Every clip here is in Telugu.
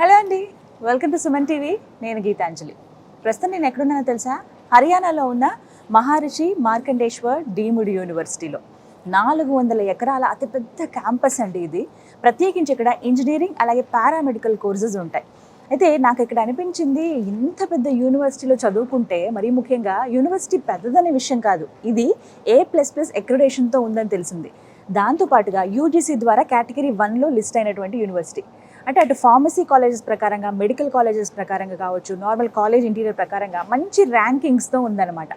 హలో అండి, వెల్కమ్ టు సుమన్ టీవీ. నేను గీతాంజలి. ప్రస్తుతం నేను ఎక్కడున్నానో తెలుసా? హర్యానాలో ఉన్న మహర్షి మార్కండేశ్వర్ డీమ్డ్ యూనివర్సిటీలో 400 ఎకరాల అతిపెద్ద క్యాంపస్ అండి ఇది. ప్రత్యేకించి ఇక్కడ ఇంజనీరింగ్ అలాగే పారామెడికల్ కోర్సెస్ ఉంటాయి. అయితే నాకు ఇక్కడ అనిపించింది, ఇంత పెద్ద యూనివర్సిటీలో చదువుకుంటే, మరీ ముఖ్యంగా యూనివర్సిటీ పెద్దదనే విషయం కాదు, ఇది A++ అక్రిడేషన్తో ఉందని తెలిసింది. దాంతోపాటుగా యూజీసీ ద్వారా కేటగిరీ 1లో లిస్ట్ అయినటువంటి యూనివర్సిటీ. అంటే అటు ఫార్మసీ కాలేజెస్ ప్రకారంగా, మెడికల్ కాలేజెస్ ప్రకారంగా కావచ్చు, నార్మల్ కాలేజ్ ఇంటీరియర్ ప్రకారంగా మంచి ర్యాంకింగ్స్తో ఉందన్నమాట.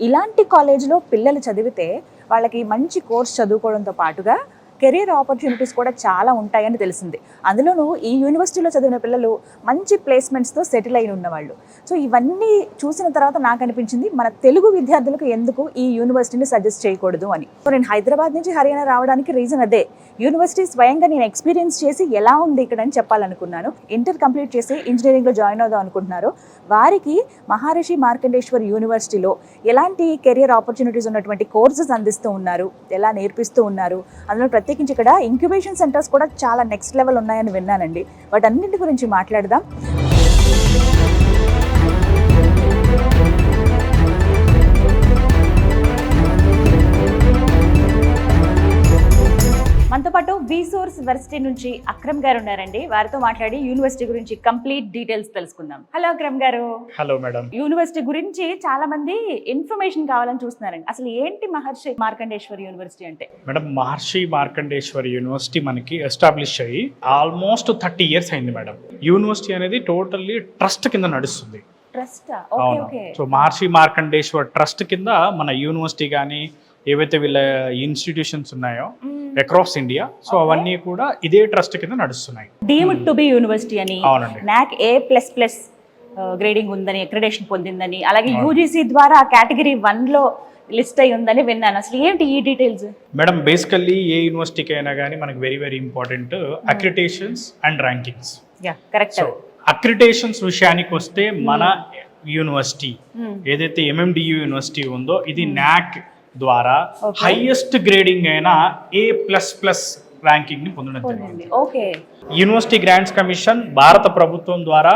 ఇలాంటి కాలేజ్లో పిల్లలు చదివితే వాళ్ళకి మంచి కోర్స్ చదువుకోవడంతో పాటుగా కెరీర్ ఆపర్చునిటీస్ కూడా చాలా ఉంటాయని తెలిసింది. అందులోనూ ఈ యూనివర్సిటీలో చదివిన పిల్లలు మంచి ప్లేస్మెంట్స్తో సెటిల్ అయిన ఉన్నవాళ్ళు. సో ఇవన్నీ చూసిన తర్వాత నాకు అనిపించింది, మన తెలుగు విద్యార్థులకు ఎందుకు ఈ యూనివర్సిటీని సజెస్ట్ చేయకూడదు అని. సో నేను హైదరాబాద్ నుంచి హర్యానా రావడానికి రీజన్ అదే. యూనివర్సిటీ స్వయంగా నేను ఎక్స్పీరియన్స్ చేసి ఎలా ఉంది ఇక్కడ అని చెప్పాలనుకున్నాను. ఇంటర్ కంప్లీట్ చేసి ఇంజనీరింగ్లో జాయిన్ అవుదాం అనుకుంటున్నారు వారికి మహర్షి మార్కండేశ్వర్ యూనివర్సిటీలో ఎలాంటి కెరియర్ ఆపర్చునిటీస్ ఉన్నటువంటి కోర్సెస్ అందిస్తూ ఉన్నారు, ఎలా నేర్పిస్తూ ఉన్నారు, అందులో ప్రత్యేకించి ఇక్కడ ఇంక్యుబేషన్ సెంటర్స్ కూడా చాలా నెక్స్ట్ లెవెల్ ఉన్నాయని విన్నానండి. వాటన్నింటి గురించి మాట్లాడదాం. మనతో పాటు విసోర్స్ వర్సిటీ నుంచి అక్రమ్ గారు ఉన్నారండి. వారితో మాట్లాడి యూనివర్సిటీ గురించి కంప్లీట్ డీటెయిల్స్ తెలుసుకుందాం. హలో అక్రమ్ గారు. Hello madam. యూనివర్సిటీ గురించి చాలా మంది ఇన్ఫర్మేషన్ కావాలని చూస్తున్నారండి. అసలు ఏంటి మహర్షి మార్కండేశ్వర్ యూనివర్సిటీ అంటే? మేడం, మహర్షి మార్కండేశ్వర్ యూనివర్సిటీ మనకి ఎస్టాబ్లిష్ అయ్యి ఆల్మోస్ట్ 30 years అయింది మేడం. యూనివర్సిటీ అనేది టోటల్లీ ట్రస్ట్ కింద నడుస్తుంది. అవును. సో మహర్షి మార్కండేశ్వర్ ట్రస్ట్ కింద మన యూనివర్సిటీ కానీ ఏవైతే వీళ్ళ ఇన్స్టిట్యూషన్స్ ఉన్నాయో అక్రాస్ ఇండియా, సో అవన్నీ కూడా ఇదే ట్రస్ట్ కింద నడుస్తున్నాయి. డీమ్డ్ టు బి యూనివర్సిటీ అని, అవునండి, నాక్ A++ గ్రేడింగ్ ఉందని, అక్రిడేషన్ పొందిందని, అలాగే యూజీసీ ద్వారా కేటగిరీ 1లో లిస్ట్ అయి ఉందని విన్నాను. అసలు ఏంటి ఈ డీటెయిల్స్? మేడం, బేసికల్లీ ఏ యూనివర్సిటీకి అయినా కానీ మనకి very very important accreditations and rankings. Correct. So accreditations విషయానికి వస్తే మన యూనివర్సిటీ ఏదైతే MMDU యూనివర్సిటీ ఉందో ఇది నాక్ ద్వారా హైయెస్ట్ గ్రేడింగ్ అయిన A++ ర్యాంకింగ్ ని పొందడం జరిగింది. యూనివర్సిటీ గ్రాంట్స్ కమిషన్ భారత ప్రభుత్వం ద్వారా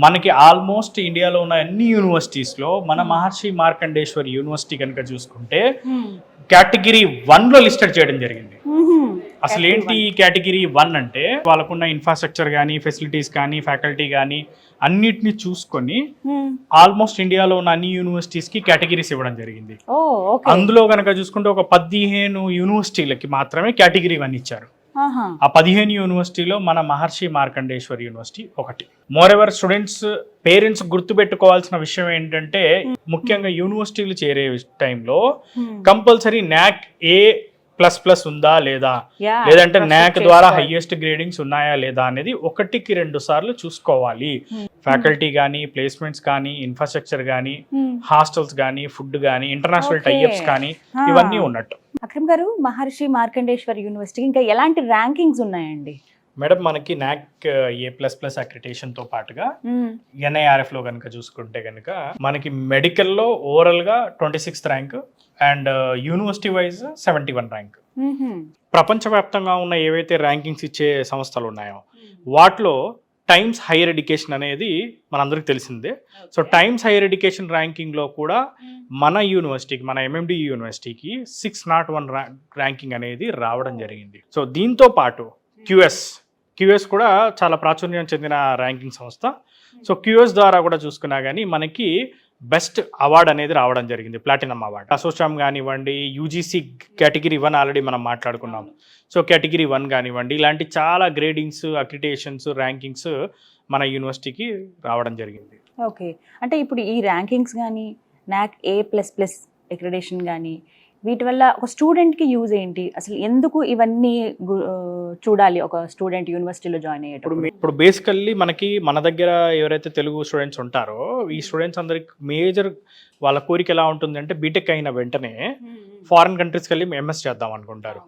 మనకి ఆల్మోస్ట్ ఇండియాలో ఉన్న అన్ని యూనివర్సిటీస్ లో మన మహర్షి మార్కండేశ్వర్ యూనివర్సిటీ కనుక చూసుకుంటే కేటగిరీ 1లో లిస్టెడ్ చేయడం జరిగింది. అసలు ఏంటి కేటగిరీ 1 అంటే, వాళ్ళకున్న ఇన్ఫ్రాస్ట్రక్చర్ కానీ, ఫెసిలిటీస్ కానీ, ఫ్యాకల్టీ కానీ అన్నిటిని చూసుకొని ఆల్మోస్ట్ ఇండియాలో ఉన్న అన్ని యూనివర్సిటీస్ కి కేటగిరీస్ ఇవ్వడం జరిగింది. అందులో కనుక చూసుకుంటే ఒక 15 యూనివర్సిటీలకి మాత్రమే కేటగిరీ 1 ఇచ్చారు. ఆ 15 యూనివర్సిటీలో మన మహర్షి మార్కండేశ్వర్ యూనివర్సిటీ ఒకటి. మోరెవర్ స్టూడెంట్స్ పేరెంట్స్ గుర్తుపెట్టుకోవాల్సిన విషయం ఏంటంటే, ముఖ్యంగా యూనివర్సిటీలు చేరే టైంలో కంపల్సరీ నాక్ A++ ఉందా లేదా, లేదంటే నాక్ ద్వారా హైయెస్ట్ గ్రేడింగ్స్ ఉన్నాయా లేదా అనేది 1-2 సార్లు చూసుకోవాలి. ఫ్యాకల్టీ కానీ, ప్లేస్మెంట్స్ కానీ, ఇన్ఫ్రాస్ట్రక్చర్ కానీ, హాస్టల్స్ కానీ, ఫుడ్ కానీ, ఇంటర్నేషనల్ టైఅప్స్ కానీ ఇవన్నీ ఉన్నట్టు. అక్రమ్ గారు, మహర్షి మార్కండేశ్వర్ యూనివర్సిటీ ఇంకా ఎలాంటి ర్యాంకింగ్స్ ఉన్నాయండి? మేడం, మనకి నాక్ A++ అక్రిడేషన్ తో పాటుగా NIRF లో కనుక చూసుకుంటే కనుక మనకి మెడికల్లో ఓవరాల్ గా 26th rank and university wise 71 rank. ప్రపంచవ్యాప్తంగా ఉన్న ఏవైతే ర్యాంకింగ్స్ ఇచ్చే సంస్థలు ఉన్నాయో వాటిలో టైమ్స్ హైయర్ ఎడ్యుకేషన్ అనేది మనందరికి తెలిసిందే. So times higher education ranking లో కూడా మన యూనివర్సిటీకి, మన MMDU యూనివర్సిటీకి 601 ర్యాంకింగ్ అనేది రావడం జరిగింది. సో దీంతో పాటు QS కూడా చాలా ప్రాచుర్యం చెందిన ర్యాంకింగ్ సంస్థ. సో QS ద్వారా కూడా చూసుకున్నా కానీ మనకి బెస్ట్ అవార్డ్ అనేది రావడం జరిగింది, ప్లాటినం అవార్డ్. అసోచామ్ కానివ్వండి, UGC కేటగిరీ 1 ఆల్రెడీ మనం మాట్లాడుకున్నాం. సో కేటగిరీ 1 కానివ్వండి, ఇలాంటి చాలా గ్రేడింగ్స్, అక్రిడేషన్స్, ర్యాంకింగ్స్ మన యూనివర్సిటీకి రావడం జరిగింది. ఓకే, అంటే ఇప్పుడు ఈ ర్యాంకింగ్స్ కానీ, నాక్ A++ అక్రిడేషన్ కానీ, వీటి వల్ల ఒక స్టూడెంట్కి యూజ్ ఏంటి? అసలు ఎందుకు ఇవన్నీ చూడాలి ఒక స్టూడెంట్ యూనివర్సిటీలో జాయిన్ అయ్యేటప్పుడు? ఇప్పుడు బేసికల్లీ మనకి మన దగ్గర ఎవరైతే తెలుగు స్టూడెంట్స్ ఉంటారో ఈ స్టూడెంట్స్ అందరికి మేజర్ వాళ్ళ కోరిక ఎలా ఉంటుందంటే, బీటెక్ అయిన వెంటనే ఫారిన్ కంట్రీస్కి వెళ్ళి MS చేద్దాం అనుకుంటారు.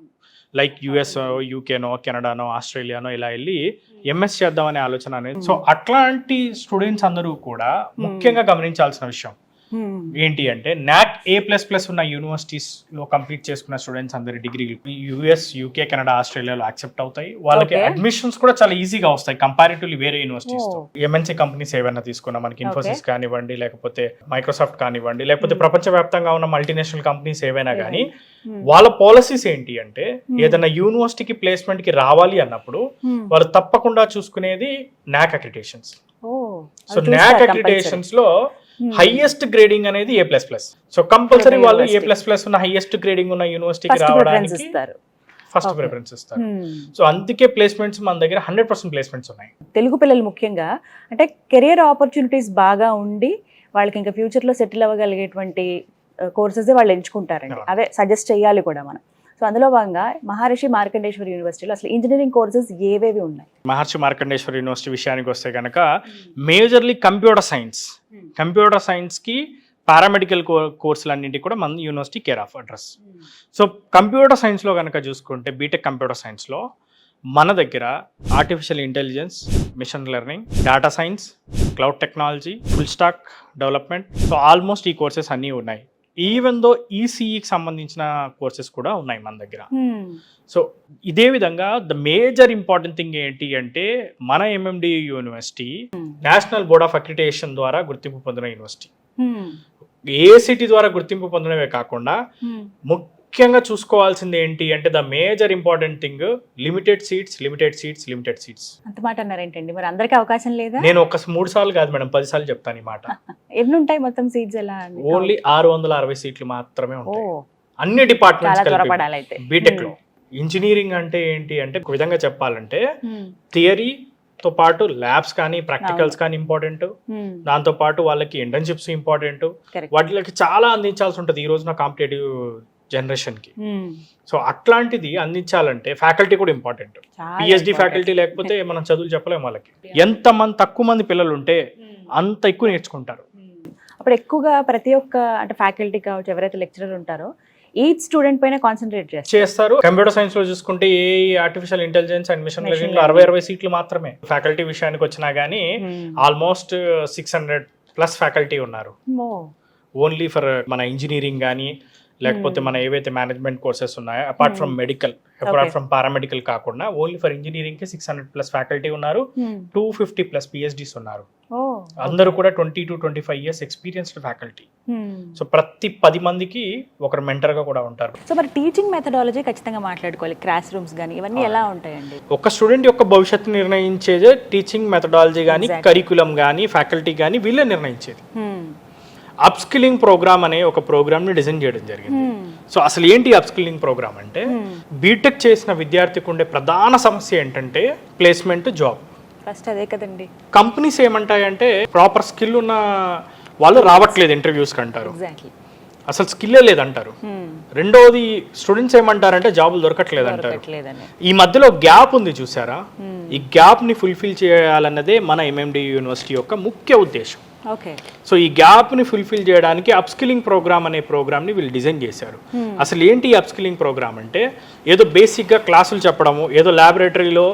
లైక్ US, UKనో, కెనడానో, ఆస్ట్రేలియానో ఇలా వెళ్ళి MS చేద్దామనే ఆలోచన అనేది. సో అట్లాంటి స్టూడెంట్స్ అందరూ కూడా ముఖ్యంగా గమనించాల్సిన విషయం, ఏంటి అంటే నాక్ A++ ఉన్న యూనివర్సిటీస్ లో కంప్లీట్ చేసుకున్న స్టూడెంట్స్ అందరి డిగ్రీలు US UK కెనడా ఆస్ట్రేలియాలో యాక్సెప్ట్ అవుతాయి. వాళ్ళకి అడ్మిషన్స్ కూడా చాలా ఈజీగా వస్తాయి కంపారిటివ్లీ వేరే యూనివర్సిటీస్ తో. MNC కంపెనీస్ ఏవైనా తీసుకున్నా మనకి ఇన్ఫోసిస్ కానివ్వండి, లేకపోతే మైక్రోసాఫ్ట్ కానివ్వండి, లేకపోతే ప్రపంచవ్యాప్తంగా ఉన్న మల్టీనేషనల్ కంపెనీస్ ఏవైనా కానీ వాళ్ళ పాలసీస్ ఏంటి అంటే ఏదైనా యూనివర్సిటీకి ప్లేస్మెంట్ కి రావాలి అన్నప్పుడు వాళ్ళు తప్పకుండా చూసుకునేది నాక్ అక్రిడేషన్స్. సో నాక్ అక్రిడేషన్స్ లో హైయెస్ట్ గ్రేడింగ్ అనేది A++. సో కంపల్సరీ వాళ్ళు A++ ఉన్న హైయెస్ట్ గ్రేడింగ్ ఉన్న యూనివర్సిటీకి రావడానికి ఫస్ట్ ప్రిఫరెన్స్ ఇస్తారు. సో అందుకే ప్లేస్మెంట్స్ మన దగ్గర 100% ప్లేస్మెంట్స్ ఉన్నాయి. తెలుగు పిల్లలు ముఖ్యంగా అంటే కెరియర్ ఆపర్చునిటీస్ బాగా ఉండి వాళ్ళకి ఇంకా ఫ్యూచర్ లో సెటిల్ అవ్వగలిగేటువంటి కోర్సెస్ వాళ్ళు ఎంచుకుంటారండి. అవే సజెస్ట్ చేయాలి కూడా మనం. సో అందులో భాగంగా మహర్షి మార్కండేశ్వర యూనివర్సిటీలో అసలు ఇంజనీరింగ్ కోర్సెస్ ఏవేవి ఉన్నాయి? మహర్షి మార్కండేశ్వర యూనివర్సిటీ విషయానికి వస్తే కనుక మేజర్లీ కంప్యూటర్ సైన్స్ కి పారామెడికల్ కోర్సులన్నింటి కూడా మన university care of address. So computer సైన్స్లో కనుక చూసుకుంటే బీటెక్ కంప్యూటర్ సైన్స్లో మన దగ్గర artificial intelligence, machine learning, data science, cloud technology, full stack development, so almost ఈ కోర్సెస్ అన్నీ ఉన్నాయి. ఈవెన్ దో ఈసీఈకి సంబంధించిన కోర్సెస్ కూడా ఉన్నాయి మన దగ్గర. సో ఇదే విధంగా ద మేజర్ ఇంపార్టెంట్ థింగ్ ఏంటి అంటే మన MMDU university national board of accreditation ద్వారా గుర్తింపు పొందిన యూనివర్సిటీ. AICTE ద్వారా గుర్తింపు పొందడమే కాకుండా ముఖ్యంగా చూసుకోవాల్సింది ఏంటి అంటే the major important thing limited seats. అంత మాట అన్నారేంటండి? మరి అందరికీ అవకాశం లేదా? నేను ఒక 3 సార్లు కాదు మేడం, 10 సార్లు చెప్తాను ఈ మాట. ఎన్ని ఉంటాయి మొత్తం సీట్స్? ఎలా? ఓన్లీ 660 సీట్లు మాత్రమే ఉంటాయి అన్ని డిపార్ట్మెంట్స్ బీటెక్ లో. ఇంజనీరింగ్ అంటే ఏంటి అంటే ఒక విధంగా చెప్పాలంటే థియరీ తో పాటు ల్యాబ్స్ కానీ ప్రాక్టికల్స్ కానీ ఇంపార్టెంట్, దాంతో పాటు వాళ్ళకి ఇంటర్న్షిప్స్ ఇంపార్టెంట్, వాటికి చాలా అందించాల్సి ఉంటుంది ఈ రోజున కాంపిటేటివ్ జనరేషన్ కి. సో అట్లాంటిది అందించాలంటే ఫ్యాకల్టీ కూడా ఇంపార్టెంట్. PhD ఫ్యాకల్టీ లేకపోతే మనం చదువులు చెప్పలేము వాళ్ళకి. తక్కువ మంది పిల్లలు ఉంటే అంత ఎక్కువ నేర్చుకుంటారు. అప్పుడు ఎక్కువగా ప్రతి ఒక్క అంటే ఫ్యాకల్టీ కావచ్చు, ఎవరైతే లెక్చరర్ ఉంటారో ఈచ్ స్టూడెంట్ పైన కాన్సన్ట్రేట్ చేస్తారు. కంప్యూటర్ సైన్స్ లో చూసుకుంటే artificial intelligence and machine learning లో 60 సీట్లు మాత్రమే. ఫ్యాకల్టీ విషయానికి వచ్చినా గానీ ఆల్మోస్ట్ 600+ ఫ్యాకల్టీ ఉన్నారు ఓన్లీ ఫర్ మన ఇంజనీరింగ్ కానీ, లేకపోతే మన ఏవైతే మేనేజ్మెంట్ కోర్సెస్ ఉన్నాయో apart from medical, apart from paramedical కాకుండా ఓన్లీ ఫర్ ఇంజనీరింగ్ కి 600+ ఫ్యాకల్టీ ఉన్నారు. 250+ PhDs ఉన్నారు. అందరూ కూడా 20 to 25 years experienced faculty. So ప్రతి 10 మందికి ఒకరు మెంటర్ గా కూడా ఉంటారు. సో మరి టీచింగ్ మెథడాలజీ ఖచ్చితంగా మాట్లాడుకోవాలి. క్లాస్ రూమ్స్ కానీ ఇవన్నీ ఎలా ఉంటాయండి? ఒక స్టూడెంట్ యొక్క భవిష్యత్తు నిర్ణయించేదే టీచింగ్ మెథడాలజీ కానీ, కరికులం కానీ, ఫ్యాకల్టీ కానీ వీళ్ళే నిర్ణయించేది. అప్స్కిల్లింగ్ ప్రోగ్రామ్ అనే ఒక ప్రోగ్రామ్ ని డిజైన్ చేయడం జరిగింది. సో అసలు ఏంటి అప్స్కిల్లింగ్ ప్రోగ్రామ్ అంటే బీటెక్ చేసిన విద్యార్థికి ఉండే ప్రధాన సమస్య ఏంటంటే ప్లేస్మెంట్, జాబ్. ఫస్ట్ అదే కదండి. కంపెనీస్ ఏమంటాయంటే ప్రాపర్ స్కిల్ ఉన్న వాళ్ళు రావట్లేదు ఇంటర్వ్యూస్ కి అంటారు, అసలు స్కిల్లే లేదంటారు. రెండోది స్టూడెంట్స్ ఏమంటారంటే జాబులు దొరకట్లేదు అంటారు. ఈ మధ్యలో గ్యాప్ ఉంది చూసారా? ఈ గ్యాప్ ని ఫుల్ఫిల్ చేయాలన్నదే మన MMDU యూనివర్సిటీ యొక్క ముఖ్య ఉద్దేశం. సో ఈ గ్యాప్ ని ఫుల్ఫిల్ చేయడానికి అప్స్కిల్లింగ్ ప్రోగ్రామ్ అనే ప్రోగ్రామ్ ని వీళ్ళు డిజైన్ చేశారు. అసలు ఏంటి అప్స్కిల్లింగ్ ప్రోగ్రామ్ అంటే ఏదో బేసిక్ గా క్లాసులు చెప్పడము, ఏదో ల్యాబొరేటరీలో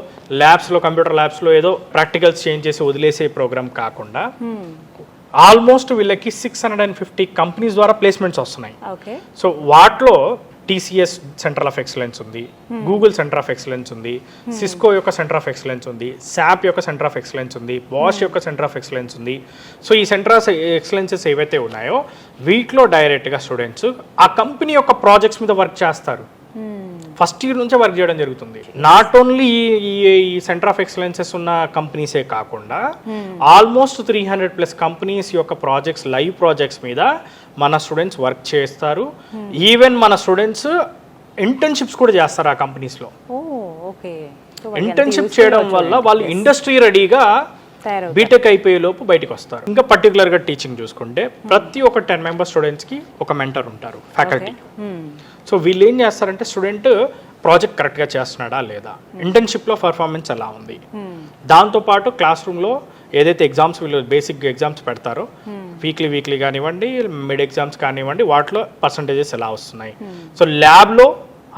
ల్యాబ్స్ లో కంప్యూటర్ ల్యాబ్స్ లో ఏదో ప్రాక్టికల్స్ చేంజ్ చేసి వదిలేసే ప్రోగ్రామ్ కాకుండా ఆల్మోస్ట్ వీళ్ళకి 650 కంపెనీస్ ద్వారా ప్లేస్మెంట్స్ వస్తున్నాయి. సో వాటిలో TCS సెంటర్ ఆఫ్ ఎక్సలెన్స్ ఉంది, గూగుల్ సెంటర్ ఆఫ్ ఎక్సలెన్స్ ఉంది, సిస్కో యొక్క సెంటర్ ఆఫ్ ఎక్సలెన్స్ ఉంది, SAP యొక్క సెంటర్ ఆఫ్ ఎక్సలెన్స్ ఉంది, బాష్ యొక్క సెంటర్ ఆఫ్ ఎక్సలెన్స్ ఉంది. సో ఈ సెంటర్ ఆఫ్ ఎక్సలెన్సెస్ ఏవైతే ఉన్నాయో వీటిలో డైరెక్ట్గా స్టూడెంట్స్ ఆ కంపెనీ యొక్క ప్రాజెక్ట్స్ మీద వర్క్ చేస్తారు. ఫస్ట్ ఇయర్ నుంచే వర్క్ చేయడం జరుగుతుంది. నాట్ ఓన్లీ ఈ సెంటర్ ఆఫ్ ఎక్సలెన్సెస్ ఉన్న కంపెనీసే కాకుండా ఆల్మోస్ట్ 300+ కంపెనీస్ యొక్క ప్రాజెక్ట్స్, లైవ్ ప్రాజెక్ట్స్ మీద మన స్టూడెంట్స్ వర్క్ చేస్తారు. ఈవెన్ మన స్టూడెంట్స్ ఇంటర్న్షిప్స్ కూడా చేస్తారు ఆ కంపెనీస్లో. ఇంటర్న్షిప్ చేయడం వల్ల వాళ్ళు ఇండస్ట్రీ రెడీగా బీటెక్ అయిపోయే లోపు బయటకు వస్తారు. ఇంకా పర్టికులర్గా టీచింగ్ చూసుకుంటే ప్రతి ఒక్క 10 మెంబర్ స్టూడెంట్స్కి ఒక మెంటర్ ఉంటారు, ఫ్యాకల్టీ. సో వీళ్ళు ఏం చేస్తారంటే స్టూడెంట్ ప్రాజెక్ట్ కరెక్ట్గా చేస్తున్నాడా లేదా, ఇంటర్న్షిప్లో పర్ఫార్మెన్స్ ఎలా ఉంది, దాంతోపాటు క్లాస్ రూమ్లో ఏదైతే ఎగ్జామ్స్ వీళ్ళు బేసిక్ ఎగ్జామ్స్ పెడతారో వీక్లీ కానివ్వండి, మిడ్ ఎగ్జామ్స్ కానివ్వండి, వాటిలో పర్సంటేజెస్ ఎలా వస్తున్నాయి. సో ల్యాబ్లో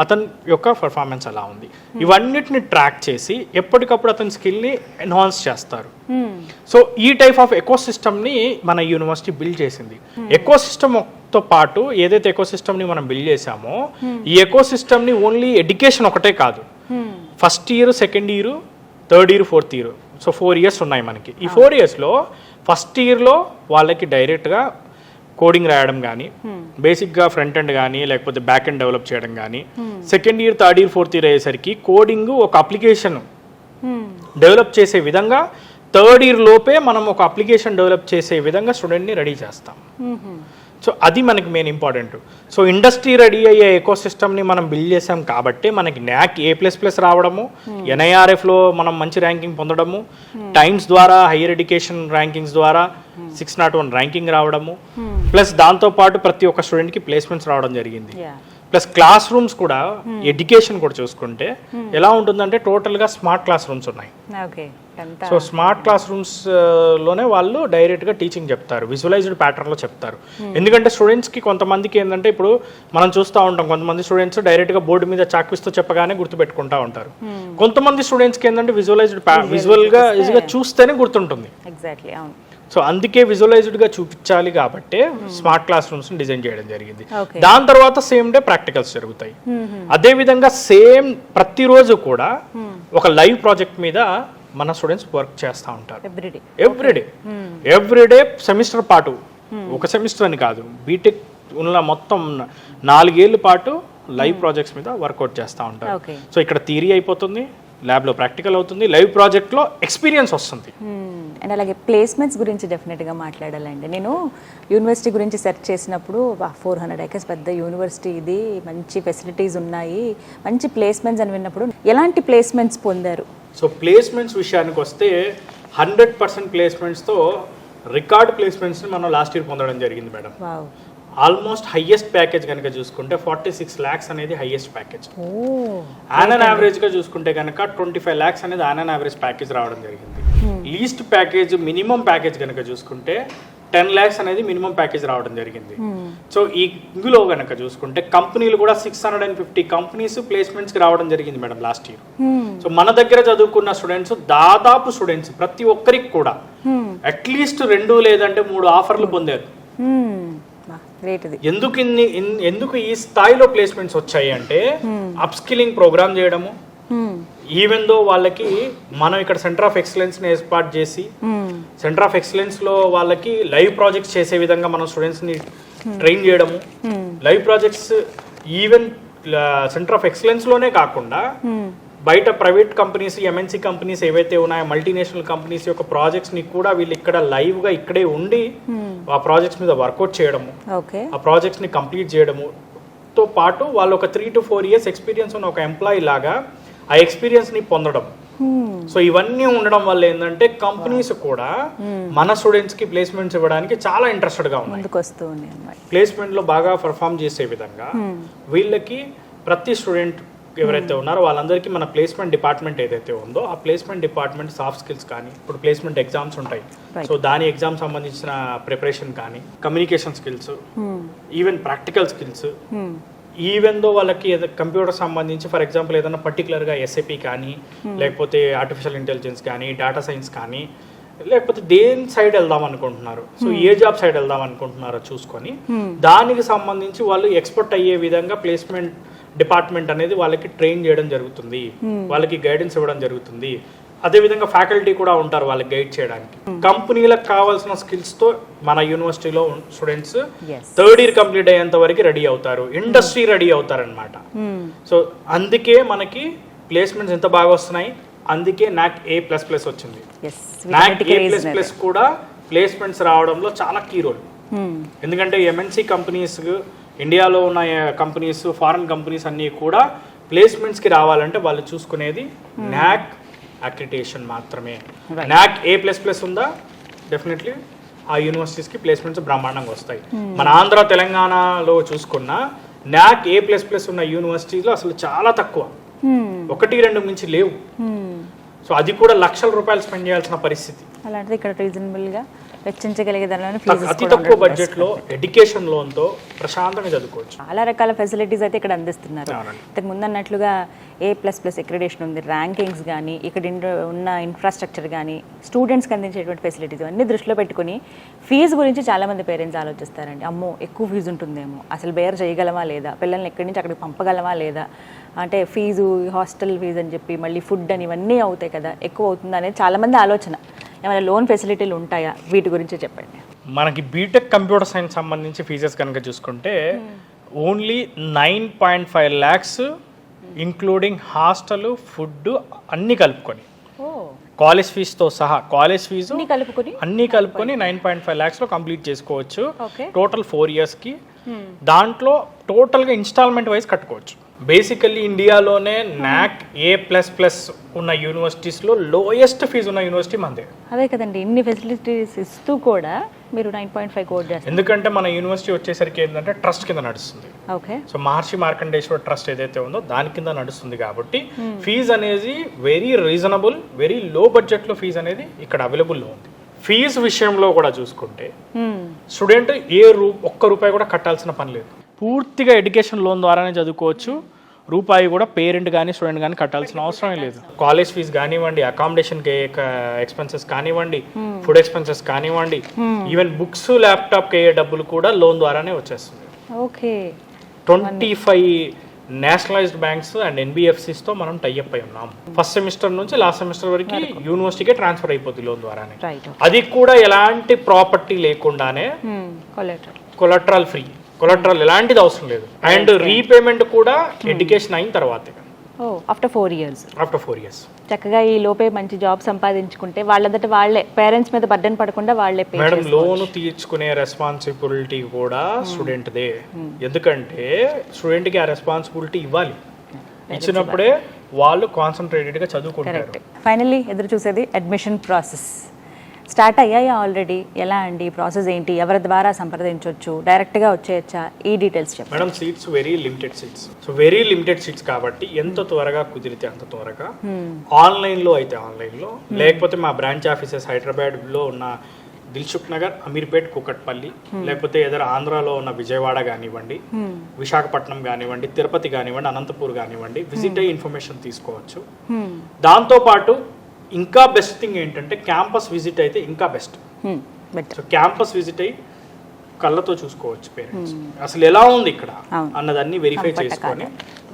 అతని యొక్క పర్ఫార్మెన్స్ ఎలా ఉంది, ఇవన్నిటిని ట్రాక్ చేసి ఎప్పటికప్పుడు అతని స్కిల్ని ఎన్హాన్స్ చేస్తారు. సో ఈ టైప్ ఆఫ్ ఎకో సిస్టమ్ని మన యూనివర్సిటీ బిల్డ్ చేసింది. ఎకో సిస్టమ్తో పాటు ఏదైతే ఎకో సిస్టమ్ని మనం బిల్డ్ చేసామో ఈ ఎకో సిస్టమ్ని ఓన్లీ ఎడ్యుకేషన్ ఒకటే కాదు, first year, second year, third year, fourth year, so 4 years ఉన్నాయి మనకి. ఈ 4 yearsలో ఫస్ట్ ఇయర్లో వాళ్ళకి డైరెక్ట్గా కోడింగ్ రాయడం కానీ, బేసిక్గా ఫ్రంట్ ఎండ్ కానీ లేకపోతే బ్యాక్ ఎండ్ డెవలప్ చేయడం కానీ, second year, third year, fourth year అయ్యేసరికి కోడింగ్ ఒక అప్లికేషన్ డెవలప్ చేసే విధంగా థర్డ్ ఇయర్ లోపే మనం ఒక అప్లికేషన్ డెవలప్ చేసే విధంగా స్టూడెంట్ని రెడీ చేస్తాం. సో అది మనకి main important. So industry ready అయ్యే ఎకో సిస్టమ్ని మనం బిల్డ్ చేసాం కాబట్టి మనకి NAAC A++ రావడము, NIRFలో మనం మంచి ర్యాంకింగ్ పొందడము, టైమ్స్ ద్వారా హైయర్ ఎడ్యుకేషన్ ర్యాంకింగ్స్ ద్వారా 601 ర్యాంకింగ్ రావడము, ప్లస్ దాంతోపాటు ప్రతి ఒక్క స్టూడెంట్కి ప్లేస్మెంట్స్ రావడం జరిగింది. ప్లస్ క్లాస్ రూమ్స్ కూడా, ఎడ్యుకేషన్ కూడా చూసుకుంటే ఎలా ఉంటుందంటే టోటల్గా స్మార్ట్ క్లాస్ రూమ్స్ ఉన్నాయి. సో స్మార్ట్ క్లాస్ రూమ్స్ లోనే వాళ్ళు డైరెక్ట్గా టీచింగ్ చెప్తారు, విజువలైజ్డ్ ప్యాటర్న్లో చెప్తారు. ఎందుకంటే స్టూడెంట్స్కి కొంతమందికి ఏంటంటే ఇప్పుడు మనం చూస్తూ ఉంటాం, కొంతమంది స్టూడెంట్స్ డైరెక్ట్గా బోర్డు మీద చాక్పిస్తూ చెప్పగానే గుర్తుపెట్టుకుంటా ఉంటారు. కొంతమంది స్టూడెంట్స్కి ఏంటంటే విజువల్గా ఈజీగా చూస్తేనే గుర్తుంటుంది. సో అందుకే విజువలైజ్డ్గా చూపించాలి కాబట్టి స్మార్ట్ క్లాస్ రూమ్స్ని డిజైన్ చేయడం జరిగింది. దాని తర్వాత సేమ్ డే ప్రాక్టికల్స్ జరుగుతాయి. అదేవిధంగా సేమ్ ప్రతిరోజు కూడా ఒక లైవ్ ప్రాజెక్ట్ మీద మన స్టూడెంట్స్ వర్క్ చేస్తూ ఉంటారు. ఎవ్రీడే సెమిస్టర్ పాటు, ఒక సెమిస్టర్ అని కాదు, బీటెక్ ఉన్న మొత్తం 4 ఏళ్ళ పాటు లైవ్ ప్రాజెక్ట్స్ మీద వర్కౌట్ చేస్తూ ఉంటారు. సో ఇక్కడ థియరీ అయిపోతుంది, ల్యాబ్లో ప్రాక్టికల్ అవుతుంది, లైవ్ ప్రాజెక్ట్లో ఎక్స్పీరియన్స్ వస్తుంది. అండ్ అలాగే ప్లేస్మెంట్స్ గురించి డెఫినెట్గా మాట్లాడాలండి. నేను యూనివర్సిటీ గురించి సెర్చ్ చేసినప్పుడు 400 acres పెద్ద యూనివర్సిటీ ఇది, మంచి ఫెసిలిటీస్ ఉన్నాయి, మంచి ప్లేస్మెంట్స్ అని విన్నప్పుడు ఎలాంటి ప్లేస్మెంట్స్ పొందారు? సో ప్లేస్మెంట్స్ విషయానికి వస్తే 100% ప్లేస్మెంట్స్తో రికార్డ్ ప్లేస్మెంట్స్ని మనం లాస్ట్ ఇయర్ పొందడం జరిగింది మేడం. ఆల్మోస్ట్ హైయెస్ట్ ప్యాకేజ్ కనుక చూసుకుంటే 46 lakhs అనేది హైయెస్ట్ ప్యాకేజ్. ఆన్ యావరేజ్గా చూసుకుంటే కనుక 25 lakhs అనేది ఆన్ యావరేజ్ ప్యాకేజ్ రావడం జరిగింది. లీస్ట్ ప్యాకేజ్, మినిమం ప్యాకేజ్ కనుక చూసుకుంటే 10 lakhs అనేది మినిమం ప్యాకేజ్ రావడం జరిగింది. సో ఇందులో కనుక చూసుకుంటే కంపెనీలు కూడా 650 కంపెనీస్ ప్లేస్మెంట్స్కి రావడం జరిగింది మేడం లాస్ట్ ఇయర్. సో మన దగ్గర చదువుకున్న స్టూడెంట్స్, దాదాపు స్టూడెంట్స్ ప్రతి ఒక్కరికి కూడా అట్లీస్ట్ 2 లేదంటే 3 ఆఫర్లు పొందారు. ఎందుకు ఈ స్థాయిలో ప్లేస్మెంట్స్ వచ్చాయి అంటే అప్ స్కిల్లింగ్ ప్రోగ్రామ్ చేయడము, ఈవెన్ దో వాళ్ళకి మనం ఇక్కడ సెంటర్ ఆఫ్ ఎక్సలెన్స్ని ఏర్పాటు చేసి సెంటర్ ఆఫ్ ఎక్సలెన్స్లో వాళ్ళకి లైవ్ ప్రాజెక్ట్స్ చేసే విధంగా మనం స్టూడెంట్స్ని ట్రైన్ చేయడము, live projects even centre of ఎక్సలెన్స్లోనే కాకుండా బయట ప్రైవేట్ కంపెనీస్, MNC కంపెనీస్ ఏవైతే ఉన్నాయో, మల్టీనేషనల్ కంపెనీస్ యొక్క ప్రాజెక్ట్స్ని కూడా వీళ్ళు ఇక్కడ లైవ్గా ఇక్కడే ఉండి ఆ ప్రాజెక్ట్స్ మీద వర్కౌట్ చేయడము, ఆ ప్రాజెక్ట్స్ని కంప్లీట్ చేయడము తో పాటు వాళ్ళు ఒక 3 to 4 years ఎక్స్పీరియన్స్ ఉన్న ఒక ఎంప్లాయీ లాగా ఆ ఎక్స్పీరియన్స్ని పొందడం. సో ఇవన్నీ ఉండడం వల్ల ఏంటంటే కంపెనీస్ కూడా మన స్టూడెంట్స్కి ప్లేస్మెంట్స్ ఇవ్వడానికి చాలా ఇంట్రెస్టెడ్గా ఉన్నాయి. ప్లేస్మెంట్లో బాగా పర్ఫామ్ చేసే విధంగా వీళ్ళకి ప్రతి స్టూడెంట్ ఎవరైతే ఉన్నారో వాళ్ళందరికీ మన ప్లేస్మెంట్ డిపార్ట్మెంట్ ఏదైతే ఉందో ఆ ప్లేస్మెంట్ డిపార్ట్మెంట్ సాఫ్ట్ స్కిల్స్ కానీ, ఇప్పుడు ప్లేస్మెంట్ ఎగ్జామ్స్ ఉంటాయి, సో దాని ఎగ్జామ్ సంబంధించిన ప్రిపరేషన్ కానీ, communication skills, even practical skills, even though వాళ్ళకి కంప్యూటర్ సంబంధించి ఫర్ ఎగ్జాంపుల్ ఏదైనా పర్టికులర్గా SAP కానీ, లేకపోతే ఆర్టిఫిషియల్ ఇంటెలిజెన్స్ కానీ, డేటా సైన్స్ కానీ, లేకపోతే దేని సైడ్ వెళ్దాం అనుకుంటున్నారు, సో ఏ జాబ్ సైడ్ వెళ్దాం అనుకుంటున్నారో చూసుకొని దానికి సంబంధించి వాళ్ళు ఎక్స్పర్ట్ అయ్యే విధంగా ప్లేస్మెంట్ డిపార్ట్మెంట్ అనేది వాళ్ళకి ట్రైన్ చేయడం జరుగుతుంది, వాళ్ళకి గైడెన్స్ ఇవ్వడం జరుగుతుంది. అదేవిధంగా ఫ్యాకల్టీ కూడా ఉంటారు వాళ్ళకి గైడ్ చేయడానికి. కంపెనీలకు కావాల్సిన స్కిల్స్తో మన యూనివర్సిటీలో స్టూడెంట్స్ థర్డ్ ఇయర్ కంప్లీట్ అయ్యేంత వరకు రెడీ అవుతారు, ఇండస్ట్రీ రెడీ అవుతారనమాట. సో అందుకే మనకి ప్లేస్మెంట్స్ ఎంత బాగా వస్తున్నాయి, అందుకే NAAC A++ వచ్చింది. NAAC A++ కూడా ప్లేస్మెంట్స్ రావడంలో చాలా కీ రోల్. ఎందుకంటే MNC కంపెనీస్, ఇండియాలో ఉన్న కంపెనీస్, ఫారెన్ కంపెనీస్ అన్నీ కూడా ప్లేస్మెంట్స్కి రావాలంటే వాళ్ళు చూసుకునేది NAAC అక్రిడిటేషన్ మాత్రమే. NAAC A++ ఉందా, డెఫినెట్లీ ఆ యూనివర్సిటీస్కి ప్లేస్మెంట్స్ బ్రహ్మాండంగా వస్తాయి. మన ఆంధ్ర తెలంగాణలో చూసుకున్న NAAC A++ ఉన్న యూనివర్సిటీలో అసలు చాలా తక్కువ, 1-2 మించి లేవు. సో అది కూడా లక్షల రూపాయలు స్పెండ్ చేయాల్సిన పరిస్థితి. అలాంటిది ఇక్కడ రీజనబుల్గా వెచ్చించగలిగే ధరలోనే అతి తక్కువ బడ్జెట్లో ఎడ్యుకేషన్ లోన్తో ప్రశాంతంగా చదువుకోవచ్చు. చాలా రకాల ఫెసిలిటీస్ అయితే ఇక్కడ అందిస్తున్నారు. ఇంతకు ముందు అన్నట్లుగా A++ అక్రిడేషన్ ఉంది, ర్యాంకింగ్స్ కానీ ఇక్కడ ఉన్న ఇన్ఫ్రాస్ట్రక్చర్ కానీ స్టూడెంట్స్కి అందించేటువంటి ఫెసిలిటీస్ అన్నీ దృష్టిలో పెట్టుకుని ఫీజు గురించి చాలామంది పేరెంట్స్ ఆలోచిస్తారండి. అమ్మో ఎక్కువ ఫీజు ఉంటుందేమో, అసలు బేర్ చేయగలమా లేదా, పిల్లల్ని ఎక్కడి నుంచి అక్కడికి పంపగలమా లేదా, అంటే ఫీజు హాస్టల్ ఫీజు అని చెప్పి మళ్ళీ ఫుడ్ అని ఇవన్నీ అవుతాయి కదా, ఎక్కువ అవుతుంది అనేది చాలామంది ఆలోచన. ఏమైనా లోన్ ఫెసిలిటీలు ఉంటాయా, వీటి గురించి చెప్పండి. మనకి బీటెక్ కంప్యూటర్ సైన్స్ సంబంధించి ఫీజెస్ కనుక చూసుకుంటే only 9.5 lakhs including hostel food అన్నీ కలుపుకొని, కాలేజ్ ఫీజుతో సహా, కాలేజ్ ఫీజు అన్నీ కలుపుకొని 9.5 lakhsలో కంప్లీట్ చేసుకోవచ్చు. టోటల్ 4 yearsకి. దాంట్లో టోటల్గా ఇన్స్టాల్మెంట్ వైజ్ కట్టుకోవచ్చు. బేసికల్లీ ఇండియాలోనే NAC A++ ఉన్న యూనివర్సిటీస్లో లోయెస్ట్ ఫీజు ఉన్న యూనివర్సిటీ మనదే. అదే కదండి, ఇన్ని ఫెసిలిటీస్ ఇస్తూ కూడా మీరు 9.5 కోట్ చేస్తారు. ఎందుకంటే మన యూనివర్సిటీ వచ్చేసరికి ఏంటంటే ట్రస్ట్ కింద నడుస్తుంది. ఓకే. సో మహర్షి మార్కండేశ్వర ట్రస్ట్ ఏదైతే ఉందో దాని కింద నడుస్తుంది కాబట్టి ఫీజు అనేది వెరీ రీజనబుల్, వెరీ లో బడ్జెట్లో ఫీజు అనేది ఇక్కడ అవైలబుల్లో ఉంది. ఫీజు విషయంలో కూడా చూసుకుంటే స్టూడెంట్ ఒక్క రూపాయి కూడా కట్టాల్సిన పని లేదు. పూర్తిగా ఎడ్యుకేషన్ లోన్ ద్వారానే చదువుకోవచ్చు. రూపాయి కూడా పేరెంట్ కానీ స్టూడెంట్ కానీ కట్టాల్సిన అవసరం లేదు. కాలేజ్ ఫీజు కానివ్వండి, అకామిడేషన్ ఎక్స్పెన్సెస్ కానివ్వండి, ఫుడ్ ఎక్స్పెన్సెస్ కానివ్వండి, ఈవెన్ బుక్స్ ల్యాప్టాప్ అయ్యే డబ్బులు కూడా లోన్ ద్వారానే వచ్చేస్తుంది. Okay. 25 nationalised banks and NBFCs తో మనం టైఅప్ అయి ఉన్నాం. ఫస్ట్ సెమిస్టర్ నుంచి లాస్ట్ సెమిస్టర్ వరకు యూనివర్సిటీకే ట్రాన్స్ఫర్ అయిపోతుంది లోన్ ద్వారానే. అది కూడా ఎలాంటి ప్రాపర్టీ లేకుండానే, కొలెటరల్ ఫ్రీ, కొలెటరల్ ఎలాంటిది అవసరం లేదు. అండ్ రీపేమెంట్ కూడా ఎడ్యుకేషన్ అయిన తర్వాతే, ఆఫ్టర్ 4 years. ఆఫ్టర్ 4 years చక్కగా ఈ లోపే మంచి జాబ్ సంపాదించుకుంటే వాళ్ళంతట వాళ్ళే, పేరెంట్స్ మీద బర్డెన్ పడకుండా వాళ్ళే పే మేడం. లోన్ తీర్చుకునే రెస్పాన్సిబిలిటీ కూడా స్టూడెంట్దే. ఎందుకంటే స్టూడెంట్కి ఆ రెస్పాన్సిబిలిటీ ఇవ్వాలి. ఇచ్చినప్పుడే వాళ్ళు కాన్సన్ట్రేటెడ్గా చదువుకుంటారు. ఫైనల్లీ ఎదురు చూసేది అడ్మిషన్ ప్రాసెస్ స్టార్ట్ అయ్యాయా ఆల్రెడీ? ఎలా అండి ప్రాసెస్ ఏంటి, ఎవరి ద్వారా సంప్రదించవచ్చు, డైరెక్ట్గా వచ్చేయచ్చా, ఈ డీటెయిల్స్ చెప్పండి. Madam seats very limited seats. So very limited seats కాబట్టి ఎంత త్వరగా కుదిరితే అంత త్వరగా ఆన్లైన్లో అయితే ఆన్లైన్లో, లేకపోతే మా బ్రాంచ్ ఆఫీసెస్ హైదరాబాద్లో ఉన్న దిల్సుఖ్ నగర్, అమీర్పేట్, కూకట్పల్లి, లేకపోతే ఏదైనా ఆంధ్రాలో ఉన్న విజయవాడ కానివ్వండి, విశాఖపట్నం కానివ్వండి, తిరుపతి కానివ్వండి, అనంతపూర్ కానివ్వండి, విజిట్ అయ్యి ఇన్ఫర్మేషన్ తీసుకోవచ్చు. దాంతోపాటు ఇంకా బెస్ట్ థింగ్ ఏంటంటే క్యాంపస్ విజిట్ అయితే ఇంకా బెస్ట్. సో క్యాంపస్ విజిట్ అయ్యి కళ్ళతో చూసుకోవచ్చు పేరెంట్స్, అసలు ఎలా ఉంది ఇక్కడ అన్నదాన్ని వెరిఫై చేసుకొని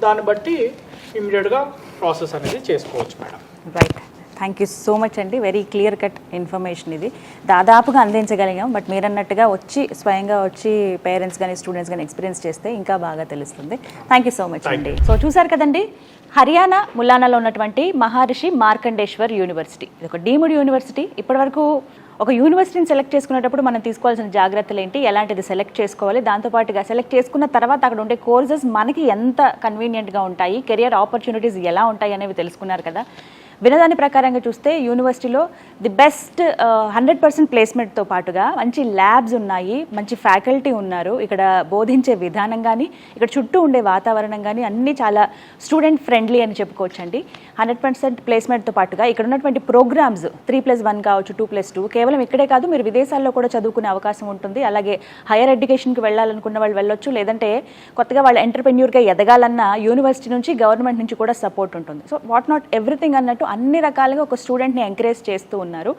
దాన్ని బట్టి ఇమీడియట్గా ప్రాసెస్ అనేది చేసుకోవచ్చు madam. Right. Thank you so much అండి, వెరీ క్లియర్ కట్ ఇన్ఫర్మేషన్ ఇది దాదాపుగా అందించగలిగాం. బట్ మీరు అన్నట్టుగా వచ్చి స్వయంగా వచ్చి పేరెంట్స్ కానీ స్టూడెంట్స్ కానీ ఎక్స్పీరియన్స్ చేస్తే ఇంకా బాగా తెలుస్తుంది. థ్యాంక్ యూ సో మచ్ అండి. సో చూసారు కదండి, హర్యానా ములానాలో ఉన్నటువంటి మహర్షి మార్కండేశ్వర్ యూనివర్సిటీ. ఇది ఒక డీమ్డ్ యూనివర్సిటీ. ఇప్పటివరకు ఒక యూనివర్సిటీని సెలెక్ట్ చేసుకునేటప్పుడు మనం తీసుకోవాల్సిన జాగ్రత్తలు ఏంటి, ఎలాంటిది సెలెక్ట్ చేసుకోవాలి, దాంతోపాటుగా సెలెక్ట్ చేసుకున్న తర్వాత అక్కడ ఉండే కోర్సెస్ మనకి ఎంత కన్వీనియంట్గా ఉంటాయి, కెరియర్ ఆపర్చునిటీస్ ఎలా ఉంటాయి అనేవి తెలుసుకున్నారు కదా. వినదాని ప్రకారంగా చూస్తే యూనివర్సిటీలో ది బెస్ట్ 100% ప్లేస్మెంట్తో పాటుగా మంచి ల్యాబ్స్ ఉన్నాయి, మంచి ఫ్యాకల్టీ ఉన్నారు, ఇక్కడ బోధించే విధానం కానీ ఇక్కడ చుట్టూ ఉండే వాతావరణం కానీ అన్నీ చాలా స్టూడెంట్ ఫ్రెండ్లీ అని చెప్పుకోవచ్చండి. 100% ప్లేస్మెంట్తో పాటుగా ఇక్కడ ఉన్నటువంటి ప్రోగ్రామ్స్ 3+1 కావచ్చు, 2+2, కేవలం ఇక్కడే కాదు మీరు విదేశాల్లో కూడా చదువుకునే అవకాశం ఉంటుంది. అలాగే హైయర్ ఎడ్యుకేషన్కి వెళ్ళాలనుకున్న వాళ్ళు వెళ్ళొచ్చు, లేదంటే కొత్తగా వాళ్ళ ఎంటర్ప్రెన్యూర్గా ఎదగాలన్న యూనివర్సిటీ నుంచి గవర్నమెంట్ నుంచి కూడా సపోర్ట్ ఉంటుంది. సో వాట్ నాట్ ఎవ్రీథింగ్ అన్నట్టు అన్ని రకాలుగా ఒక స్టూడెంట్ని ఎంకరేజ్ చేస్తూ ఉన్నారు.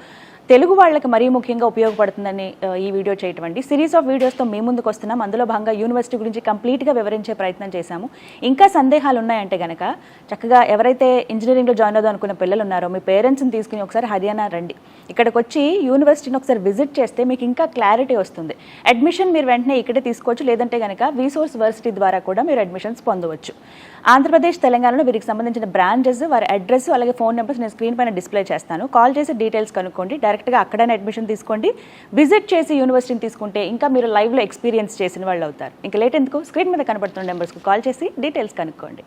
తెలుగు వాళ్ళకి మరీ ముఖ్యంగా ఉపయోగపడుతుందని ఈ వీడియో చేయటం అండి. సిరీస్ ఆఫ్ వీడియోస్తో మీ ముందుకు వస్తున్నాం. అందులో భాగంగా యూనివర్సిటీ గురించి కంప్లీట్గా వివరించే ప్రయత్నం చేశాము. ఇంకా సందేహాలు ఉన్నాయంటే కనుక చక్కగా ఎవరైతే ఇంజనీరింగ్లో జాయిన్ అవుదాం అనుకున్న పిల్లలు ఉన్నారో మీ పేరెంట్స్ని తీసుకుని ఒకసారి హర్యానా రండి. ఇక్కడికి వచ్చి యూనివర్సిటీని ఒకసారి విజిట్ చేస్తే మీకు ఇంకా క్లారిటీ వస్తుంది. అడ్మిషన్ మీరు వెంటనే ఇక్కడే తీసుకోవచ్చు, లేదంటే కనుక విసోర్స్ వర్సిటీ ద్వారా కూడా మీరు అడ్మిషన్స్ పొందవచ్చు. ఆంధ్రప్రదేశ్, తెలంగాణలో వీరికి సంబంధించిన బ్రాంచెస్, వారి అడ్రస్, అలాగే ఫోన్ నెంబర్స్ నేను స్క్రీన్ పైన డిస్ప్లే చేస్తాను. కాల్ చేసి డీటెయిల్స్ కనుక్కోండి. డైరెక్ట్గా అక్కడనే అడ్మిషన్ తీసుకోండి. విజిట్ చేసి యూనివర్సిటీని తీసుకుంటే ఇంకా మీరు లైవ్లో ఎక్స్పీరియన్స్ చేసిన వాళ్ళు అవుతారు. ఇంకా లేట్ ఎందుకు, స్క్రీన్ మీద కనబడుతున్న నెంబర్స్కి కాల్ చేసి డీటెయిల్స్ కనుక్కోండి.